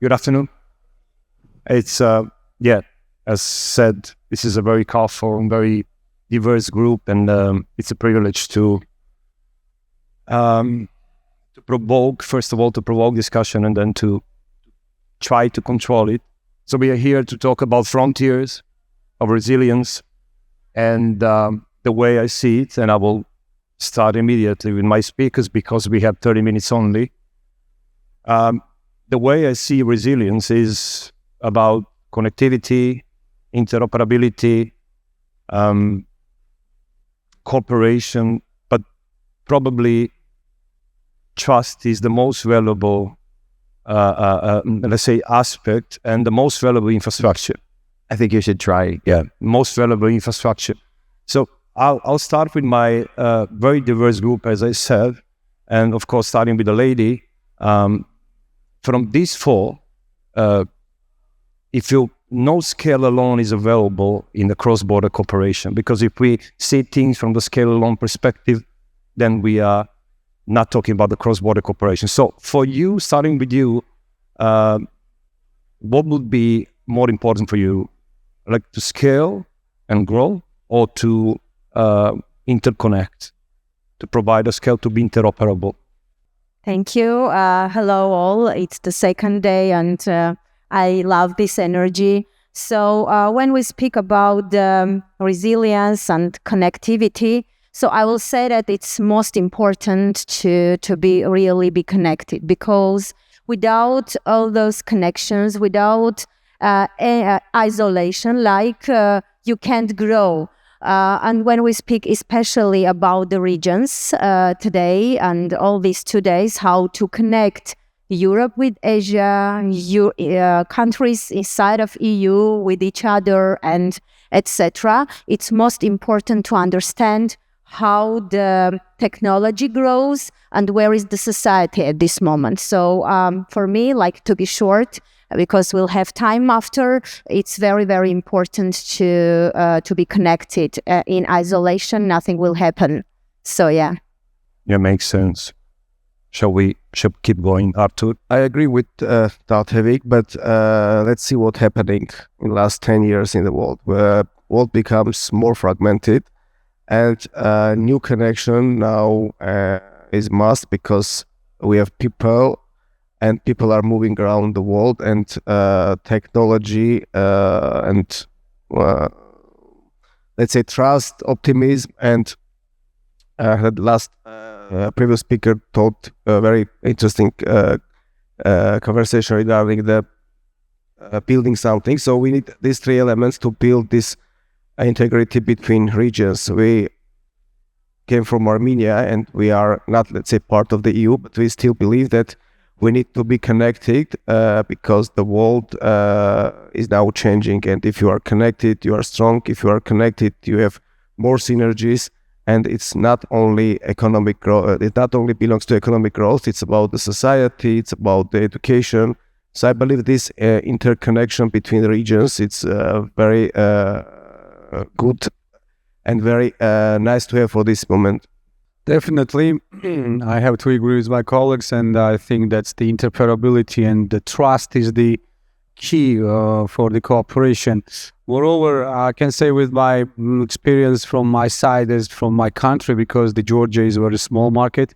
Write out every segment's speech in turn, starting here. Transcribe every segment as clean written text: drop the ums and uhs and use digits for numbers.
Good afternoon. It's, as said, this is a very colorful and very diverse group, and it's a privilege to provoke, first of all, to provoke discussion and then to try to control it. So we are here to talk about frontiers of resilience and the way I see it, and I will start immediately with my speakers because we have 30 minutes only. The way I see resilience is about connectivity, interoperability, cooperation, but probably trust is the most valuable, let's say, aspect and the most valuable infrastructure. I think you should try. Yeah, most valuable infrastructure. So I'll start with my very diverse group, as I said, and of course, starting with the lady. From these four, if no scale alone is available in the cross-border cooperation, because if we see things from the scale alone perspective, then we are not talking about the cross-border cooperation. So for you, starting with you, what would be more important for you, like to scale and grow, or to interconnect, to provide a scale to be interoperable? Thank you. Hello all. It's the second day and I love this energy. So when we speak about resilience and connectivity, so I will say that it's most important to really be connected, because without all those connections, without isolation, you can't grow. And when we speak especially about the regions today and all these 2 days, how to connect Europe with Asia, countries inside of EU with each other, and etc., it's most important to understand how the technology grows and where is the society at this moment. So for me, to be short, because we'll have time after, it's very, very important to be connected. In isolation, nothing will happen. So yeah. Yeah, makes sense. Shall we keep going, Artur? I agree with Tautvik, but let's see what's happening in the last 10 years in the world, where world becomes more fragmented, and new connection now is must, because we have people, and people are moving around the world, and technology and let's say trust, optimism, and the last previous speaker talked a very interesting conversation regarding the building something. So we need these three elements to build this integrity between regions. We came from Armenia, and we are not, let's say, part of the EU, but we still believe that we need to be connected because the world is now changing, and if you are connected, you are strong. If you are connected, you have more synergies, and it's not only economic growth. It not only belongs to economic growth. It's about the society. It's about the education. So I believe this interconnection between the regions, it's very good and very nice to have for this moment. Definitely. I have to agree with my colleagues, and I think that's the interoperability and the trust is the key for the cooperation. Moreover, I can say with my experience from my side as from my country, because the Georgia is a very small market.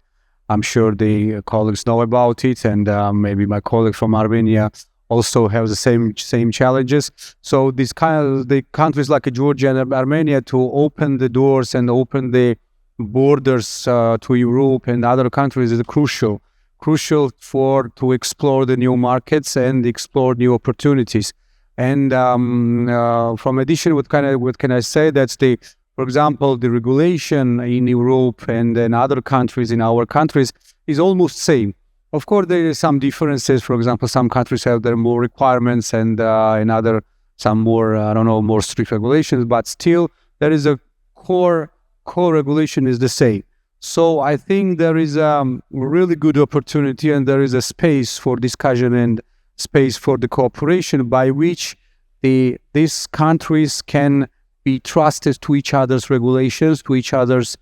I'm sure the colleagues know about it, and maybe my colleague from Armenia also have the same challenges. So the countries like Georgia and Armenia, to open the doors and open the borders to Europe and other countries is crucial to explore the new markets and explore new opportunities. And from addition, what can I say? That's for example, the regulation in Europe and in other countries, in our countries, is almost same. Of course, there is some differences. For example, some countries have their more requirements, and in other some more more strict regulations. But still, there is a core regulation is the same. So I think there is a really good opportunity, and there is a space for discussion and space for the cooperation by which these countries can be trusted to each other's regulations, to each other's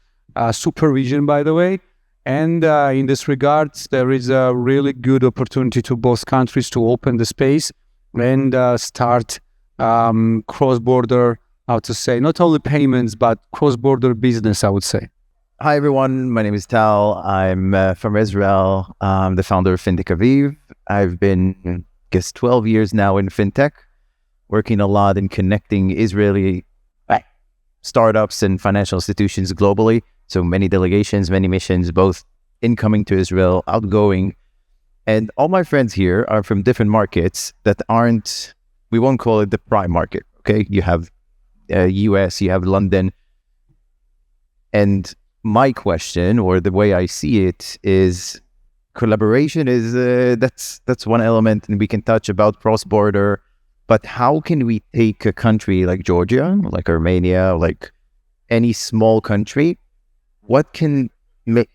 supervision, by the way, And in this regard, there is a really good opportunity to both countries to open the space and start cross-border, how to say, not only payments, but cross-border business, I would say. Hi, everyone. My name is Tal. I'm from Israel. I'm the founder of Fintech Aviv. I've been, I guess, 12 years now in fintech, working a lot in connecting Israeli startups and financial institutions globally. So many delegations, many missions, both incoming to Israel, outgoing. And all my friends here are from different markets that aren't, we won't call it the prime market, okay? You have US, you have London. And my question, or the way I see it, is collaboration is, that's one element, and we can touch about cross-border, but how can we take a country like Georgia, like Armenia, like any small country, what can make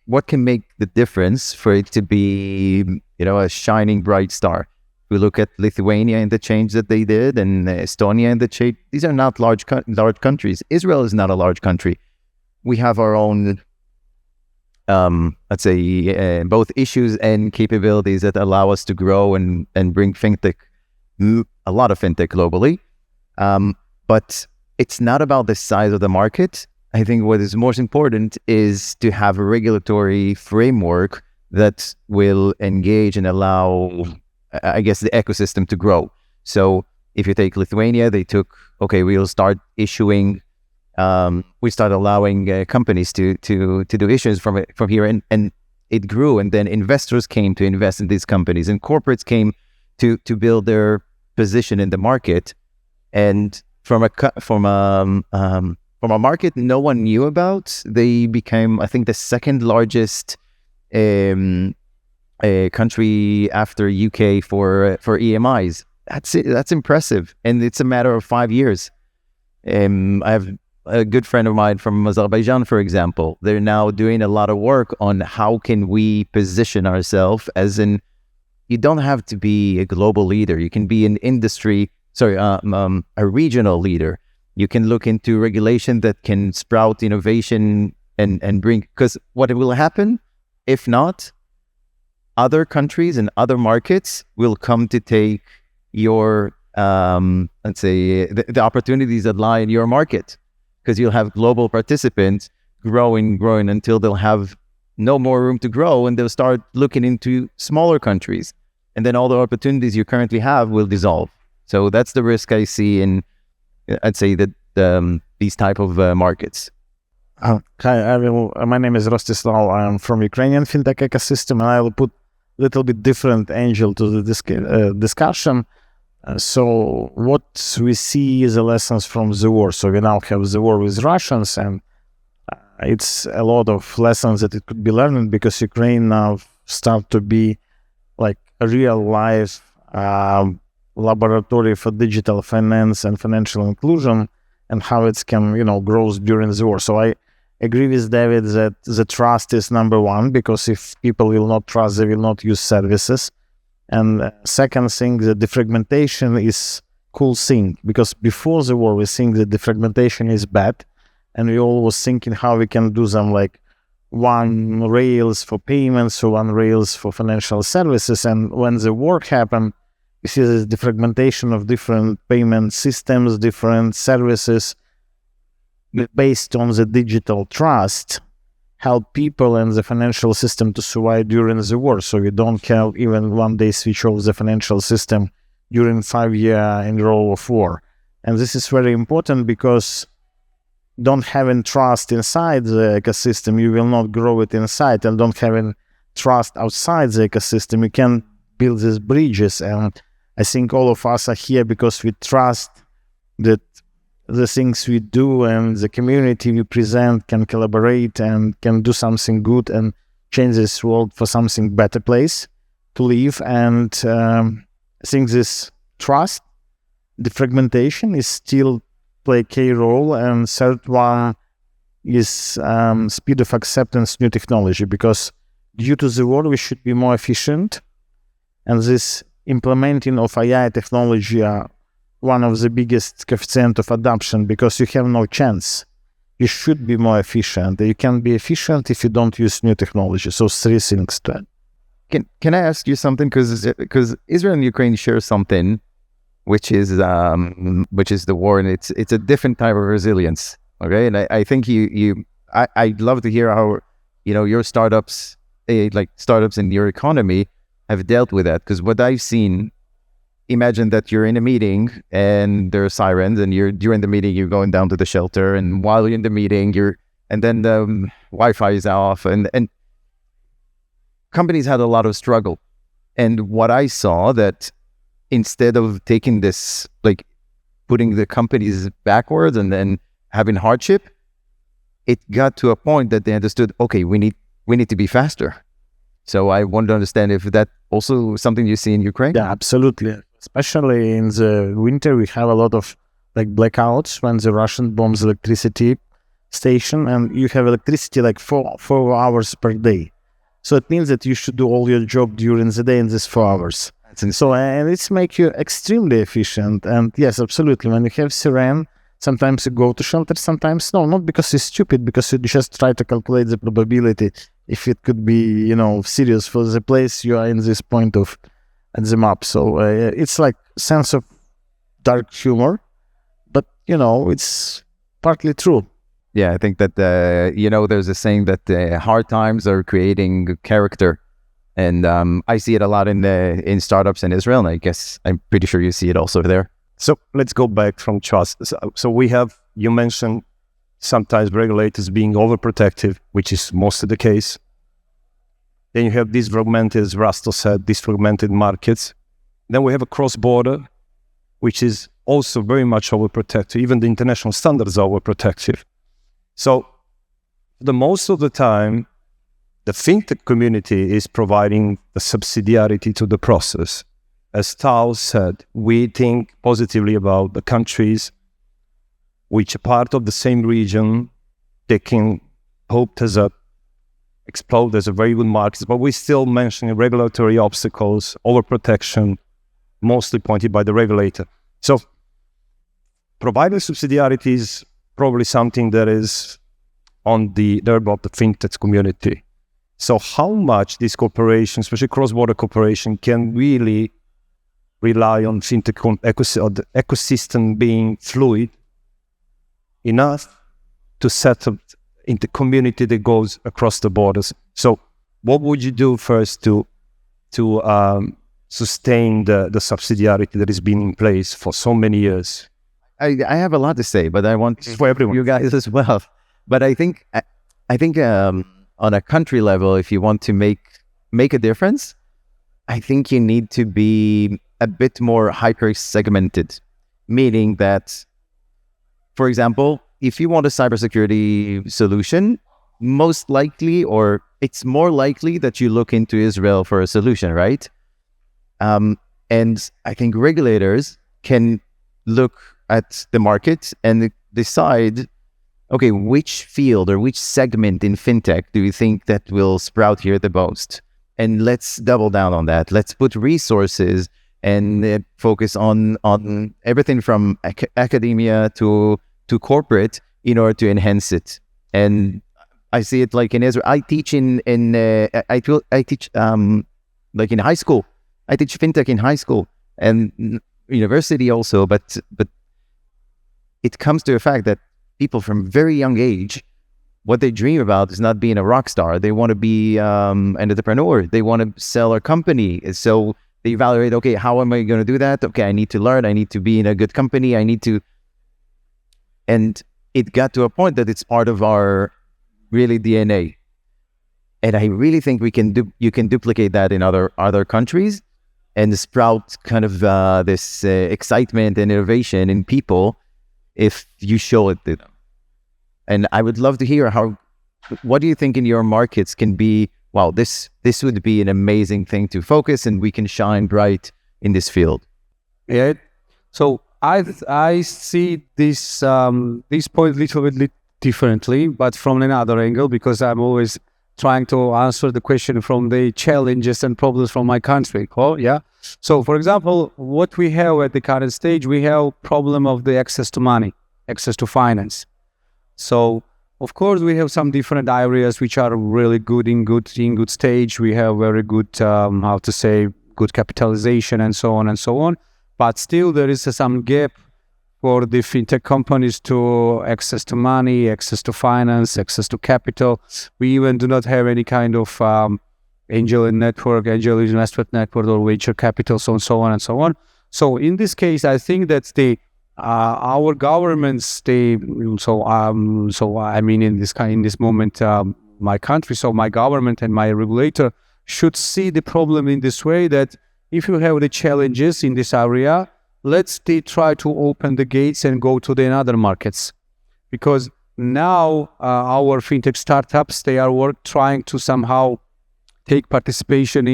the difference for it to be, a shining bright star? We look at Lithuania and the change that they did, and Estonia and the change. These are not large countries. Israel is not a large country. We have our own, let's say, both issues and capabilities that allow us to grow and bring fintech, a lot of fintech globally. But it's not about the size of the market. I think what is most important is to have a regulatory framework that will engage and allow, I guess, the ecosystem to grow. So if you take Lithuania, we'll start issuing, we start allowing companies to do issues from here, and it grew. And then investors came to invest in these companies, and corporates came to build their position in the market. And from a market no one knew about, they became, I think, the second largest country after UK for EMIs. That's it. That's impressive, and it's a matter of 5 years. I have a good friend of mine from Azerbaijan, for example. They're now doing a lot of work on how can we position ourselves as in. You don't have to be a global leader. You can be an a regional leader. You can look into regulation that can sprout innovation and bring, because what will happen if not, other countries and other markets will come to take your, let's say, the opportunities that lie in your market, because you'll have global participants growing until they'll have no more room to grow, and they'll start looking into smaller countries, and then all the opportunities you currently have will dissolve. So that's the risk I see in, I'd say, that these type of markets. Hi, my name is Rostislav. I'm from Ukrainian fintech ecosystem, and I will put a little bit different angle to the discussion. So what we see is the lessons from the war. So we now have the war with Russians, and it's a lot of lessons that it could be learned, because Ukraine now start to be like a real life laboratory for digital finance and financial inclusion, and how it can, grow during the war. So I agree with David that the trust is number one, because if people will not trust, they will not use services. And second thing, the defragmentation is cool thing, because before the war we think that defragmentation is bad, and we always thinking how we can do them like one rails for payments or one rails for financial services. And when the war happened, you see this defragmentation of different payment systems, different services based on the digital trust, help people and the financial system to survive during the war. So you don't have even one day switch off the financial system during 5 year in row of war. And this is very important, because don't having trust inside the ecosystem, you will not grow it inside, and don't having trust outside the ecosystem, you can build these bridges. And I think all of us are here because we trust that the things we do and the community we present can collaborate and can do something good and change this world for something better place to live. And I think this trust, the fragmentation is still play a key role. And third one is speed of acceptance new technology, because due to the war we should be more efficient, and this implementing of AI technology are one of the biggest coefficient of adoption, because you have no chance you should be more efficient. You can be efficient if you don't use new technology. So 3 things to add. Can I ask you something? Because Israel and Ukraine share something, which is the war, and it's a different type of resilience. Okay, and I think I'd love to hear how your startups, like startups in your economy, have dealt with that. Because what I've seen, imagine that you're in a meeting and there are sirens, and during the meeting you're going down to the shelter, and while you're in the meeting and then the Wi-Fi is off, and companies had a lot of struggle. And what I saw, that instead of taking this, like putting the companies backwards and then having hardship, it got to a point that they understood, okay, we need to be faster. So I want to understand if that also something you see in Ukraine. Yeah, absolutely. Especially in the winter, we have a lot of like blackouts when the Russian bombs electricity station, and you have electricity like 4 hours per day. So it means that you should do all your job during the day in these 4 hours. So and it's make you extremely efficient. And yes, absolutely. When you have siren, sometimes you go to shelter, sometimes no, not because it's stupid, because you just try to calculate the probability if it could be, serious for the place you are in this point of at the map. So it's like sense of dark humor, but it's partly true. Yeah, I think that there's a saying that hard times are creating character, and I see it a lot in startups in Israel, and I guess I'm pretty sure you see it also there. So let's go back from trust. So you mentioned sometimes regulators being overprotective, which is mostly the case. Then you have these fragmented, as Rasto said, these fragmented markets. Then we have a cross-border, which is also very much overprotective. Even the international standards are overprotective. So the most of the time, the fintech community is providing the subsidiarity to the process. As Tal said, we think positively about the countries which are part of the same region. They can hope as explode as a very good market, but we still mention regulatory obstacles, overprotection, mostly pointed by the regulator. So providing subsidiarity is probably something that is on the nerve of the fintech community. So how much this cooperation, especially cross-border cooperation, can really rely on fintech ecosystem being fluid enough to set up in the community that goes across the borders? So what would you do first to sustain the subsidiarity that has been in place for so many years? I have a lot to say, but I want for everyone, you guys as well. But I think on a country level, if you want to make a difference, I think you need to be a bit more hyper segmented, meaning that, for example, if you want a cybersecurity solution, most likely, or it's more likely that you look into Israel for a solution, right? And I think regulators can look at the market and decide, okay, which field or which segment in fintech do you think that will sprout here the most? And let's double down on that. Let's put resources and focus on everything from academia to corporate in order to enhance it. And I see it like in Israel. I teach I teach like in high school. I teach fintech in high school and university also. But it comes to the fact that people from very young age, what they dream about is not being a rock star. They want to be an entrepreneur. They want to sell a company. So they evaluate, okay, how am I going to do that? Okay, I need to learn. I need to be in a good company. And it got to a point that it's part of our really DNA. And I really think you can duplicate that in other countries and sprout kind of this excitement and innovation in people if you show it to them. And I would love to hear what do you think in your markets can be, wow, this would be an amazing thing to focus and we can shine bright in this field. Yeah. So I see this point a little bit differently, but from another angle, because I'm always trying to answer the question from the challenges and problems from my country. Oh, yeah. So, for example, what we have at the current stage, we have problem of the access to money, access to finance. So of course we have some different areas which are really good in good stage. We have very good good capitalization and so on and so on. But still there is some gap for the fintech companies to access to money, access to finance, access to capital. We even do not have any kind of angel investment network or venture capital, so on, so on and so on. So in this case, I think that our governments, in this moment, my country, so my government and my regulator should see the problem in this way, that if you have the challenges in this area, let's try to open the gates and go to the other markets. Because now our fintech startups, they are trying to somehow take participation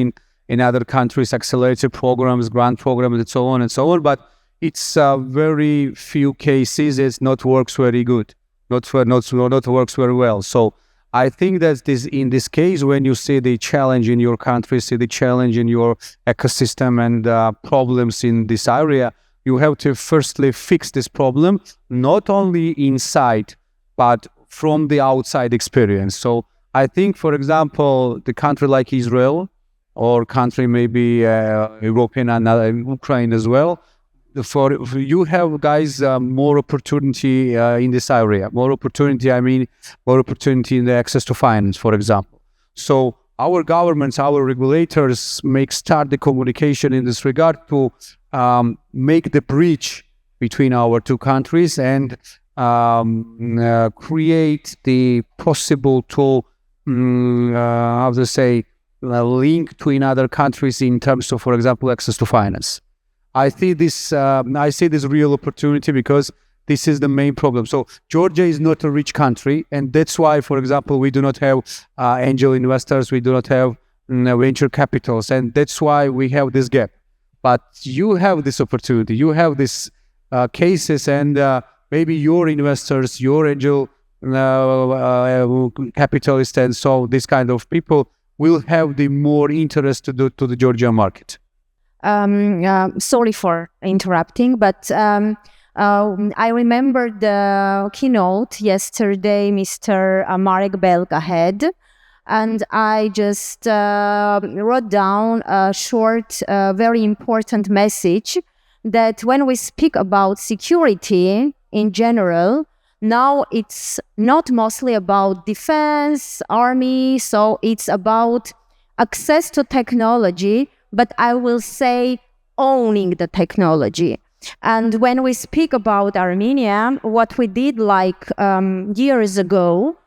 in other countries, accelerator programs, grant programs, and so on. But it's very few cases. It's not works very good, not works very well. So I think that in this case, when you see the challenge in your country, see the challenge in your ecosystem and problems in this area, you have to firstly fix this problem, not only inside, but from the outside experience. So I think, for example, the country like Israel, or country maybe European and Ukraine as well, for you have guys more opportunity in this area. More opportunity in the access to finance, for example. So our governments, our regulators start the communication in this regard to make the bridge between our two countries and create the possible to link to in other countries in terms of, for example, access to finance. I see this real opportunity, because this is the main problem. So Georgia is not a rich country, and that's why, for example, we do not have angel investors, we do not have venture capitals, and that's why we have this gap. But you have this opportunity, you have these cases, and maybe your investors, your angel capitalists, and so this kind of people will have the more interest to the Georgian market. Sorry for interrupting, but I remember the keynote yesterday Mr. Marek Belka had, and I just wrote down a short, very important message that when we speak about security in general, now it's not mostly about defense, army, so it's about access to technology, but I will say owning the technology. And when we speak about Armenia, what we did years ago,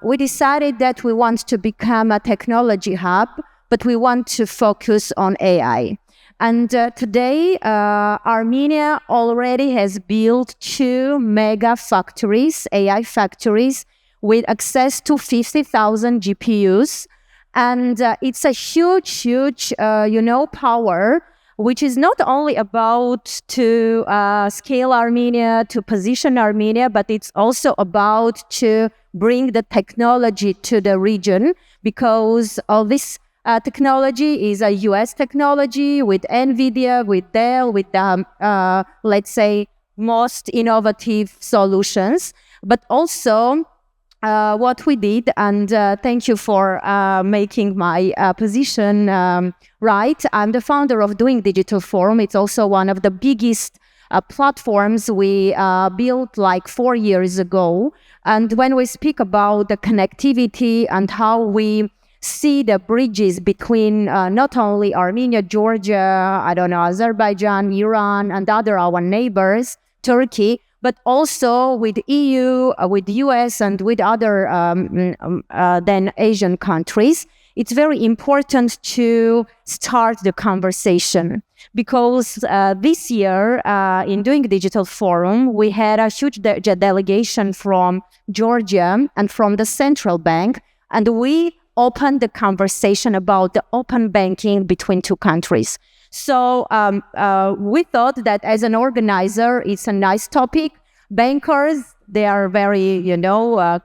we decided that we want to become a technology hub, but we want to focus on AI. And today, Armenia already has built 2 mega factories, AI factories, with access to 50,000 GPUs. And it's a huge, power, which is not only about to scale Armenia, to position Armenia, but it's also about to bring the technology to the region, because all this technology is a US technology with NVIDIA, with Dell, with let's say, most innovative solutions. But also what we did, and thank you for making my position right. I'm the founder of Doing Digital Forum. It's also one of the biggest platforms we built 4 years ago. And when we speak about the connectivity and how we see the bridges between not only Armenia, Georgia, Azerbaijan, Iran, and our neighbors, Turkey, but also with EU, with US, and with other then Asian countries, it's very important to start the conversation. Because this year, in Doing Digital Forum, we had a huge delegation from Georgia and from the central bank, and we opened the conversation about the open banking between two countries. So we thought that as an organizer, it's a nice topic. Bankers, they are very,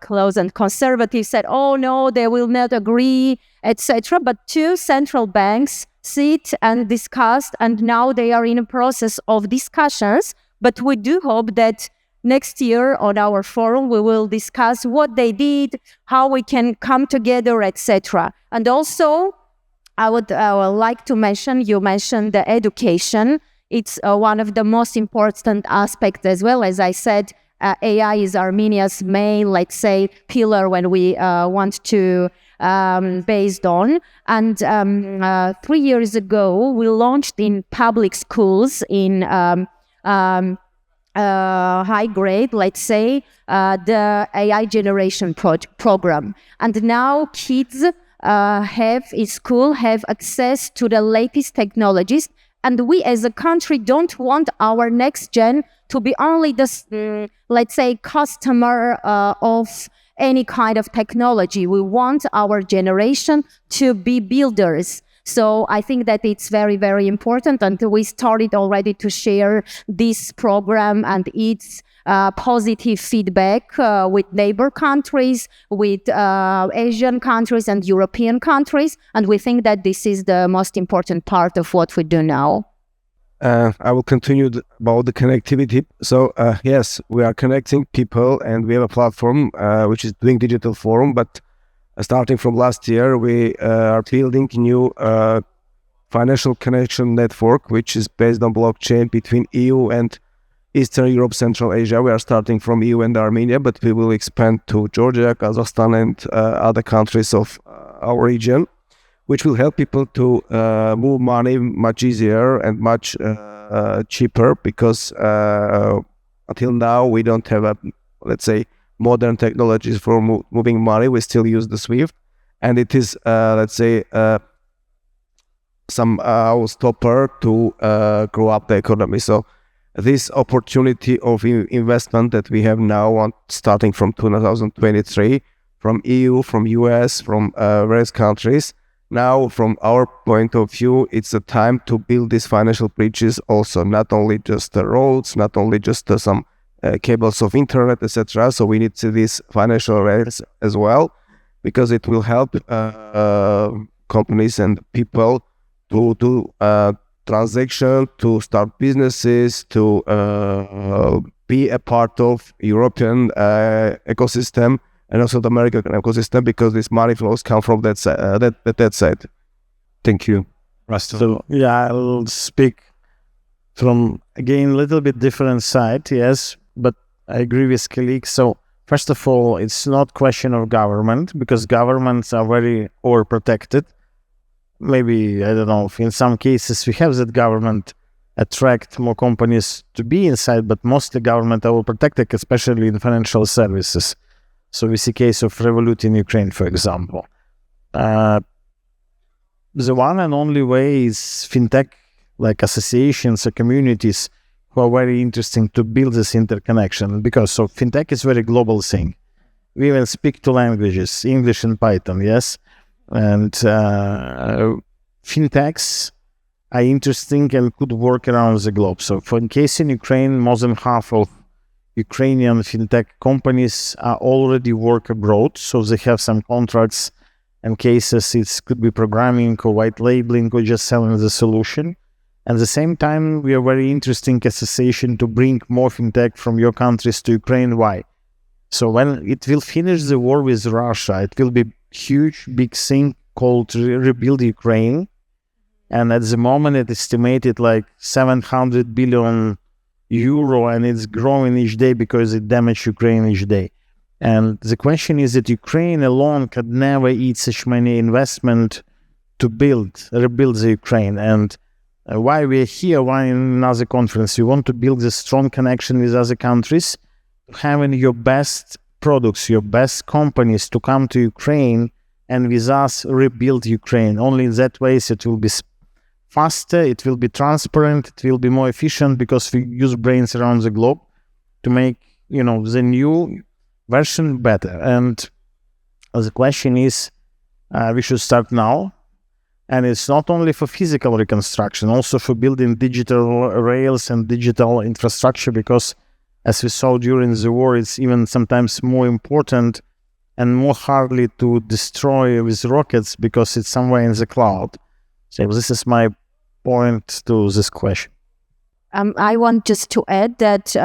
close and conservative, said, oh no, they will not agree, etc. But 2 central banks sit and discussed, and now they are in a process of discussions. But we do hope that next year on our forum, we will discuss what they did, how we can come together, etc. And also, I would like to mention, you mentioned the education. It's one of the most important aspects as well. As I said, AI is Armenia's main, let's say, pillar when we want to based on. And 3 years ago, we launched in public schools in high grade, let's say, the AI generation program. And now kids in school have access to the latest technologies. And we as a country don't want our next gen to be only the, let's say, customer of any kind of technology. We want our generation to be builders. So I think that it's very, very important. And we started already to share this program and its positive feedback with neighbor countries, with Asian countries and European countries. And we think that this is the most important part of what we do now. I will continue about the connectivity. So yes, we are connecting people and we have a platform which is doing digital forum, but starting from last year, we are building new financial connection network, which is based on blockchain between EU and Eastern Europe, Central Asia. We are starting from EU and Armenia, but we will expand to Georgia, Kazakhstan, and other countries of our region, which will help people to move money much easier and much cheaper, because until now we don't have let's say, modern technologies for moving money. We still use the SWIFT, and it is, let's say, some stopper to grow up the economy. So this opportunity of investment that we have now starting from 2023, from EU, from US, from various countries, now from our point of view, it's a time to build these financial bridges also, not only just the roads, not only just some cables of internet, etc. So we need these financial rails as well, because it will help companies and people to do transaction, to start businesses, to be a part of European ecosystem and also the American ecosystem, because these money flows come from that side. Thank you, Rasto. So yeah, I'll speak from, again, a little bit different side, yes, but I agree with colleagues. So first of all, it's not question of government, because governments are very overprotected. Maybe, I don't know, in some cases we have that government attract more companies to be inside, but mostly government are overprotected, especially in financial services. So we see case of Revolut in Ukraine, for example. The one and only way is fintech, like associations or communities who are very interesting to build this interconnection, because so fintech is very global thing. We even speak two languages, English and Python, yes? And fintechs are interesting and could work around the globe. So for in case in Ukraine, more than half of Ukrainian fintech companies are already work abroad, so they have some contracts and cases. It could be programming or white labeling or just selling the solution. At the same time, we are very interesting association to bring more fintech from your countries to Ukraine. Why? So when it will finish the war with Russia, it will be huge, big thing called Rebuild Ukraine. And at the moment, it estimated like 700 billion euro, and it's growing each day because it damages Ukraine each day. And the question is that Ukraine alone could never eat such many investment to rebuild the Ukraine. And why we're here, why in another conference, we want to build a strong connection with other countries, having your best products, your best companies to come to Ukraine and with us rebuild Ukraine. Only in that way it will be faster, it will be transparent, it will be more efficient, because we use brains around the globe to make, the new version better. And the question is, we should start now. And it's not only for physical reconstruction, also for building digital rails and digital infrastructure, because as we saw during the war, it's even sometimes more important and more hardly to destroy with rockets because it's somewhere in the cloud. So this is my point to this question. I want just to add that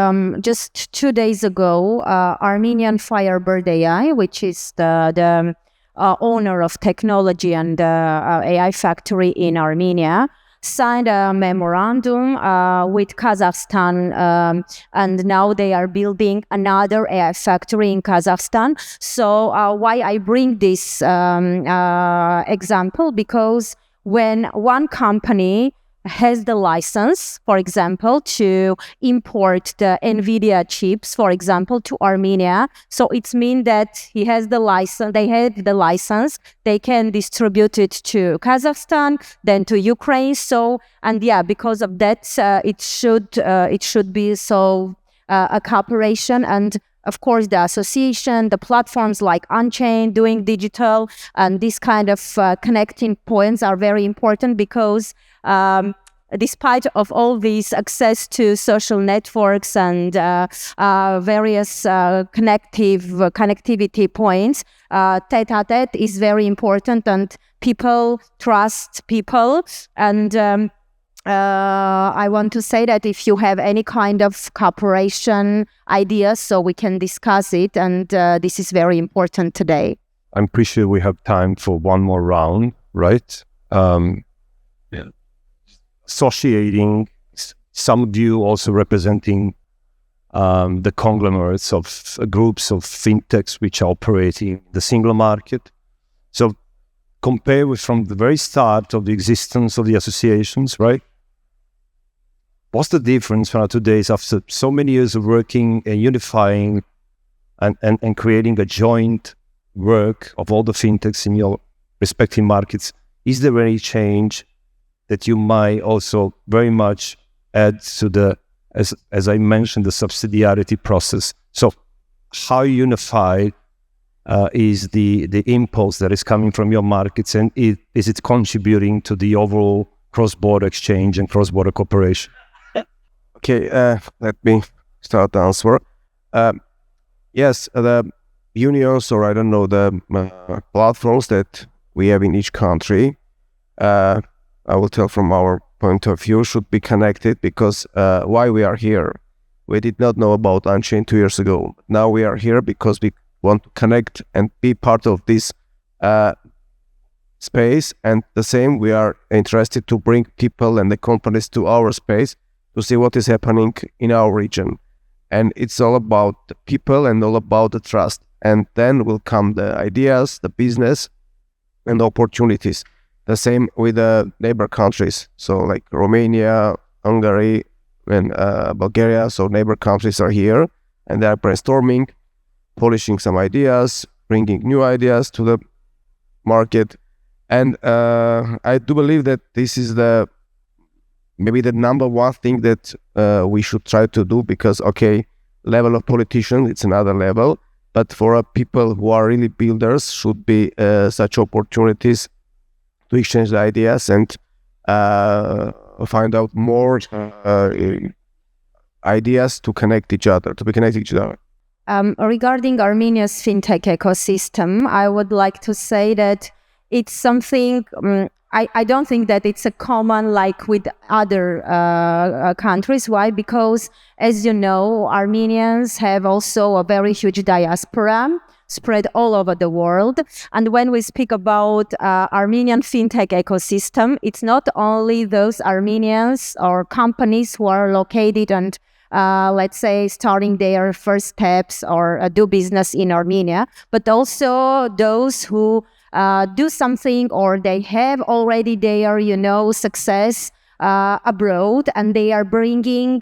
just 2 days ago, Armenian Firebird AI, which is the owner of technology and AI factory in Armenia, signed a memorandum with Kazakhstan, and now they are building another AI factory in Kazakhstan. So why I bring this example? Because when one company has the license, for example, to import the NVIDIA chips, for example, to Armenia. So it means that he has the license, they have the license, they can distribute it to Kazakhstan, then to Ukraine. So, and yeah, because of that, it should be so a cooperation. And of course, the association, the platforms like UNCHAIN, Doing Digital, and this kind of connecting points are very important because despite of all these access to social networks and various connectivity points, tete-a-tete is very important, and people trust people. And I want to say that if you have any kind of cooperation ideas, so we can discuss it, and this is very important today. I'm pretty sure we have time for one more round, right? Associating some of you also representing the conglomerates of groups of fintechs which are operating in the single market. So compare with from the very start of the existence of the associations, right? What's the difference for today's after so many years of working and unifying and creating a joint work of all the fintechs in your respective markets? Is there any change that you might also very much add to the, as I mentioned, the subsidiarity process? So how unified is the impulse that is coming from your markets, and is it contributing to the overall cross-border exchange and cross-border cooperation? Okay, let me start the answer. Yes, the unions, or I don't know, the platforms that we have in each country, I will tell from our point of view, should be connected, because why we are here? We did not know about UNCHAIN 2 years ago. Now we are here because we want to connect and be part of this space. And the same, we are interested to bring people and the companies to our space to see what is happening in our region. And it's all about the people and all about the trust. And then will come the ideas, the business, and the opportunities. The same with the neighbor countries. So like Romania, Hungary, and Bulgaria. So neighbor countries are here and they are brainstorming, polishing some ideas, bringing new ideas to the market. And I do believe that this is maybe the number one thing that we should try to do, because, okay, level of politician, it's another level. But for people who are really builders, should be such opportunities to exchange the ideas and find out more ideas to connect each other, to be connected each other. Regarding Armenia's fintech ecosystem, I would like to say that it's something, I don't think that it's a common like with other countries. Why? Because, as you know, Armenians have also a very huge diaspora spread all over the world. And when we speak about Armenian fintech ecosystem, it's not only those Armenians or companies who are located and let's say starting their first steps or do business in Armenia, but also those who do something or they have already their, success abroad, and they are bringing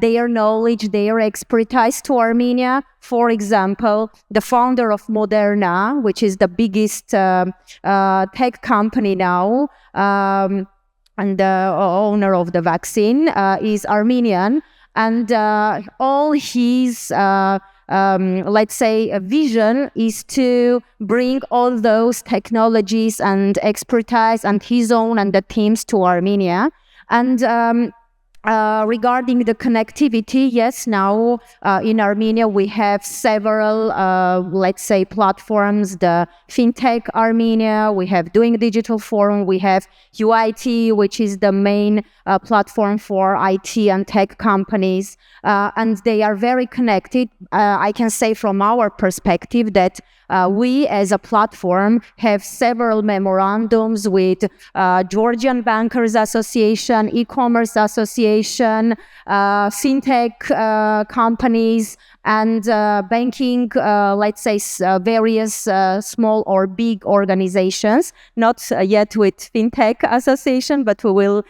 their knowledge, their expertise to Armenia. For example, the founder of Moderna, which is the biggest tech company now, and the owner of the vaccine is Armenian. And all his, let's say, vision is to bring all those technologies and expertise and his own and the teams to Armenia. And Regarding the connectivity, yes, now in Armenia we have several, let's say, platforms. The FinTech Armenia, we have Doing Digital Forum, we have UIT, which is the main platform for IT and tech companies, and they are very connected. I can say from our perspective that we as a platform have several memorandums with Georgian Bankers Association, E-Commerce Association, FinTech companies, and banking, let's say, various small or big organizations, not yet with FinTech Association, but we will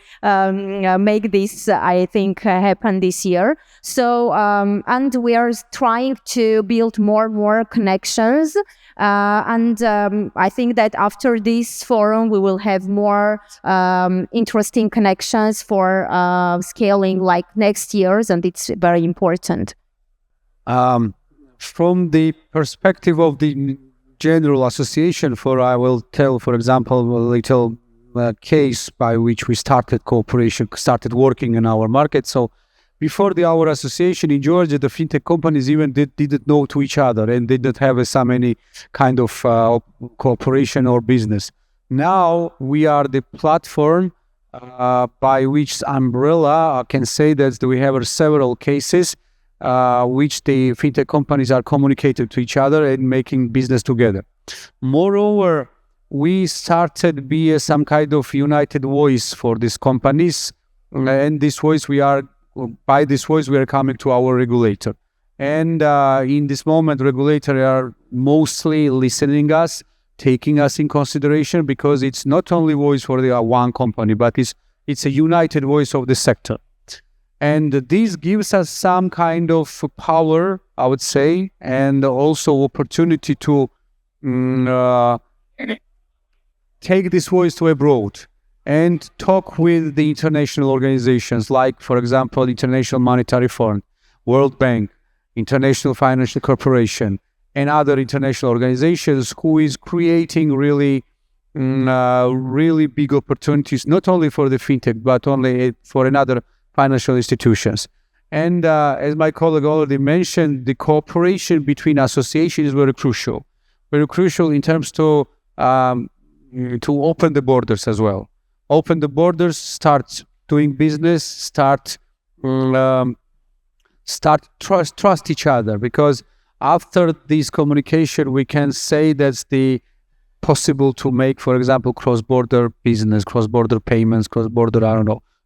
make this, I think, happen this year. So, and we are trying to build more connections. And I think that after this forum, we will have more interesting connections for scaling like next year's, and it's very important. From the perspective of the general association, I will tell, for example, a little case by which we started cooperation, started working in our market. So before our association in Georgia, the fintech companies even didn't know to each other and didn't have so many kind of cooperation or business. Now we are the platform by which umbrella I can say that we have several cases which the fintech companies are communicating to each other and making business together. Moreover, we started be some kind of united voice for these companies, and by this voice we are coming to our regulator. And in this moment, regulator are mostly listening us, taking us in consideration, because it's not only voice for the one company, but it's a united voice of the sector. And this gives us some kind of power, I would say, and also opportunity to take this voice to abroad and talk with the international organizations like, for example, International Monetary Fund, World Bank, International Financial Corporation, and other international organizations who is creating really big opportunities, not only for the fintech, but only for another financial institutions. And as my colleague already mentioned, the cooperation between associations is very crucial in terms to open the borders as well. Open the borders, start doing business, start trust each other, because after this communication, we can say that's the possible to make, for example, cross-border business, cross-border payments, cross-border,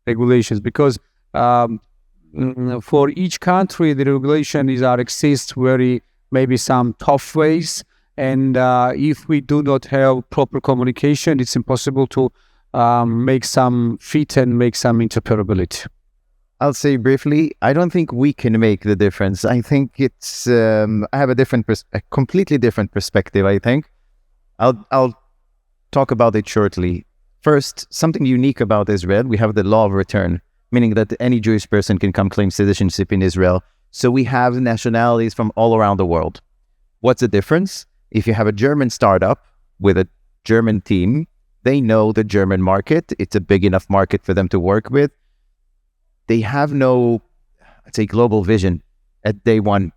regulations, because for each country, the regulation exists very, maybe some tough ways, and if we do not have proper communication, it's impossible to make some fit and make some interoperability. I'll say briefly, I don't think we can make the difference. I think it's, I have a completely different perspective, I think. I'll talk about it shortly. First, something unique about Israel, we have the law of return, meaning that any Jewish person can come claim citizenship in Israel. So we have nationalities from all around the world. What's the difference? If you have a German startup with a German team, they know the German market. It's a big enough market for them to work with. They have no, I'd say, global vision at day one.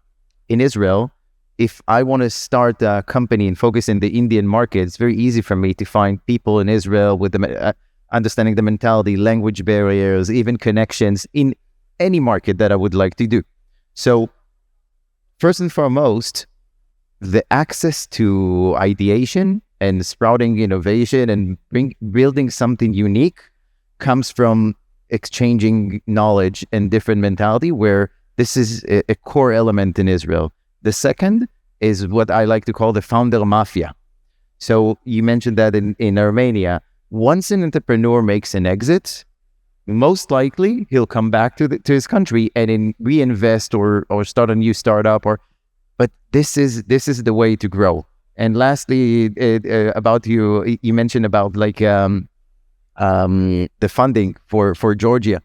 In Israel, if I want to start a company and focus in the Indian market, it's very easy for me to find people in Israel with the understanding the mentality, language barriers, even connections in any market that I would like to do. So first and foremost, the access to ideation and sprouting innovation and building something unique comes from exchanging knowledge and different mentality, where this is a core element in Israel. The second is what I like to call the founder mafia. So you mentioned that in Armenia, once an entrepreneur makes an exit, most likely he'll come back to his country and reinvest or start a new startup. But this is the way to grow. And lastly, about you mentioned about the funding for Georgia.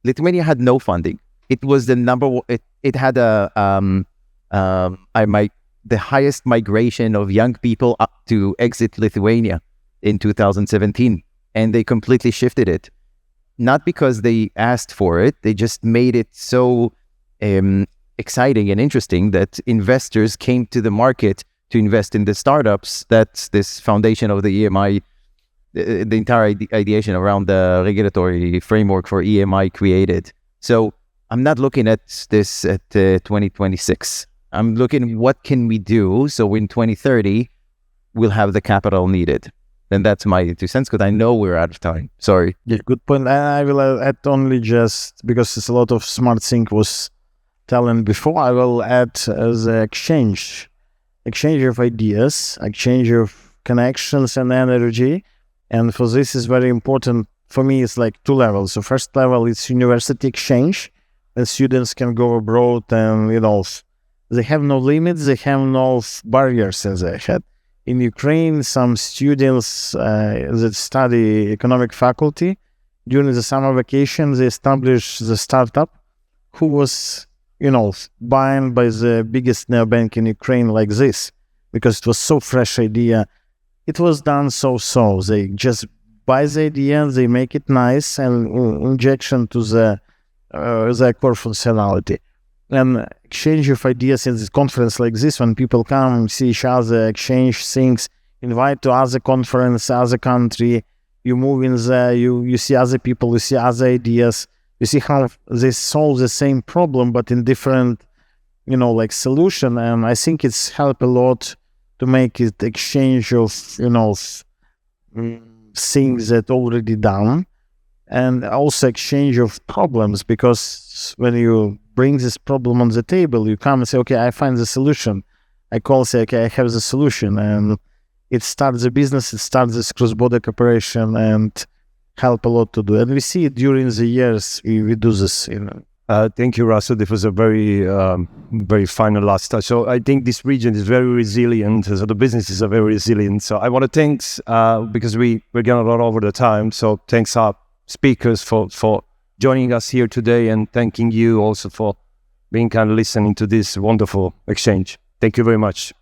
Lithuania had no funding. It was the number one. It had the highest migration of young people up to exit Lithuania in 2017, and they completely shifted it. not because they asked for it, they just made it so exciting and interesting that investors came to the market to invest in the startups. That's this foundation of the EMI, the entire ideation around the regulatory framework for EMI created. So I'm not looking at this at 2026. I'm looking what can we do so in 2030 we'll have the capital needed. And that's my 2 cents, because I know we're out of time. Sorry. Yeah, good point. I will add only just because it's a lot of smart thing was telling before. I will add the exchange of ideas, exchange of connections and energy. And for this is very important. For me, it's like 2 levels. So first level is university exchange, and students can go abroad, and they have no limits, they have no barriers as I had. In Ukraine, some students that study economic faculty, during the summer vacation, they established the startup who was, buying by the biggest neobank in Ukraine like this, because it was so fresh idea. It was done so. They just buy the idea, they make it nice, and injection to the core functionality. And exchange of ideas in this conference like this, when people come, see each other, exchange things, invite to other conference, other country, you move in there, you see other people, you see other ideas, you see how they solve the same problem, but in different, solution. And I think it's helped a lot to make it exchange of, things that already done, and also exchange of problems, because when you bring this problem on the table, you come and say, okay, I find the solution. I call, say, okay, I have the solution, and it starts the business, it starts this cross-border cooperation, and help a lot to do. And we see it during the years, we do this. Thank you, Russell. This was a very, very final last touch. So I think this region is very resilient. So the businesses are very resilient. So I want to thank, because we're getting a lot over the time. So thanks our speakers for joining us here today, and thanking you also for being kind of listening to this wonderful exchange. Thank you very much.